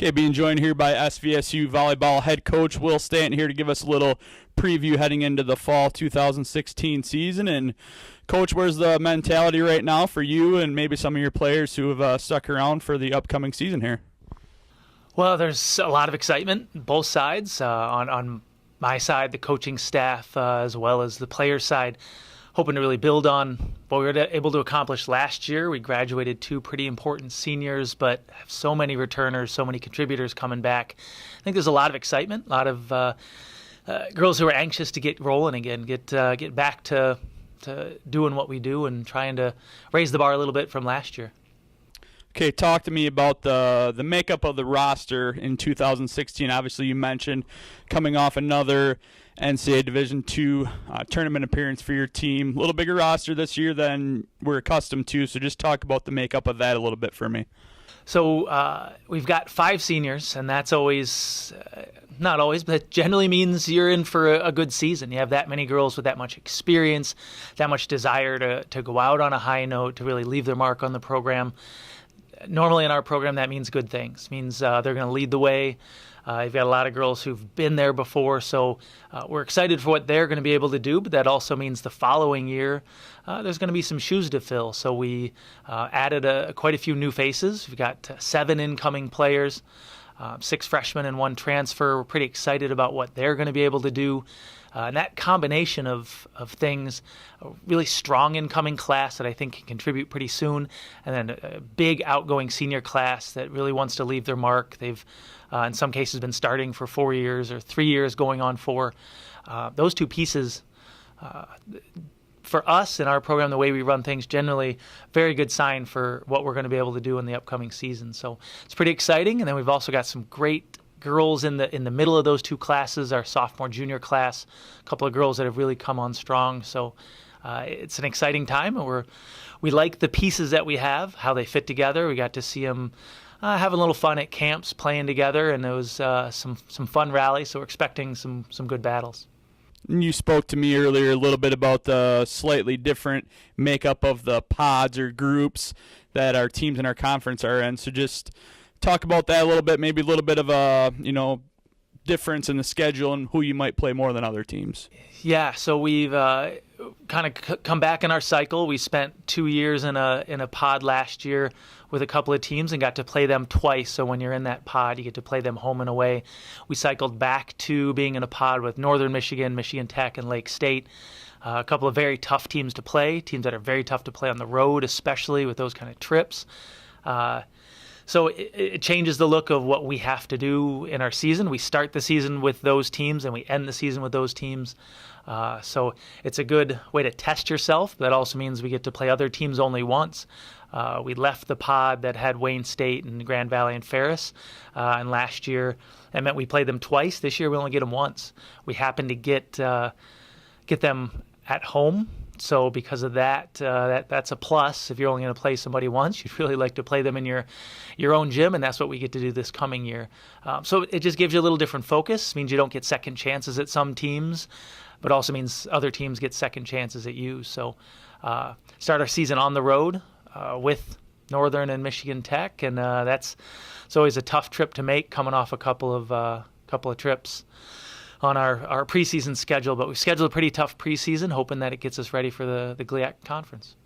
Okay, being joined here by SVSU Volleyball head coach Will Stanton here to give us a little preview heading into the fall 2016 season. And Coach, where's the mentality right now for you and maybe some of your players who have stuck around for the upcoming season here? Well, there's a lot of excitement on both sides. On my side, the coaching staff, as well as the player side, hoping to really build on what we were able to accomplish last year. We graduated 2 pretty important seniors, but have so many returners, so many contributors coming back. I think there's a lot of excitement, a lot of girls who are anxious to get rolling again, get back to doing what we do and trying to raise the bar a little bit from last year. Okay, talk to me about the makeup of the roster in 2016. Obviously, you mentioned coming off another NCAA Division II tournament appearance for your team. A little bigger roster this year than we're accustomed to, so just talk about the makeup of that a little bit for me. So we've got 5 seniors, and that's always, not always, but generally means you're in for a good season. You have that many girls with that much experience, that much desire to go out on a high note, to really leave their mark on the program. Normally in our program, that means good things. It means they're going to lead the way. You've got a lot of girls who've been there before, so we're excited for what they're going to be able to do, but that also means the following year there's going to be some shoes to fill. So we added quite a few new faces. We've got 7 incoming players, 6 freshmen and 1 transfer. We're pretty excited about what they're going to be able to do. And that combination of things, a really strong incoming class that I think can contribute pretty soon, and then a big outgoing senior class that really wants to leave their mark. They've, in some cases, been starting for 4 years or 3 years going on 4. Those 2 pieces, for us in our program, the way we run things, generally very good sign for what we're going to be able to do in the upcoming season. So it's pretty exciting. And then we've also got some great girls in the middle of those 2 classes, our sophomore junior class, a couple of girls that have really come on strong. So it's an exciting time, and we like the pieces that we have, how they fit together. We got to see them having a little fun at camps, playing together, and there was some fun rallies. So we're expecting some good battles. You spoke to me earlier a little bit about the slightly different makeup of the pods or groups that our teams in our conference are in. So just talk about that a little bit, maybe a little bit of a, difference in the schedule and who you might play more than other teams. Yeah, so we've kind of come back in our cycle. We spent 2 years in a pod last year with a couple of teams and got to play them twice. So when you're in that pod, you get to play them home and away. We cycled back to being in a pod with Northern Michigan, Michigan Tech, and Lake State. A couple of very tough teams to play, teams that are very tough to play on the road, especially with those kind of trips. So it changes the look of what we have to do in our season. We start the season with those teams, and we end the season with those teams. So it's a good way to test yourself. That also means we get to play other teams only once. We left the pod that had Wayne State and Grand Valley and Ferris. And last year, that meant we played them twice. This year, we only get them once. We happened to get them at home. So because of that, that's a plus. If you're only going to play somebody once, you'd really like to play them in your own gym, and that's what we get to do this coming year. So it just gives you a little different focus. It means you don't get second chances at some teams, but also means other teams get second chances at you. So start our season on the road with Northern and Michigan Tech, and it's always a tough trip to make, coming off a couple of trips on our preseason schedule, but we've scheduled a pretty tough preseason, hoping that it gets us ready for the GLIAC conference.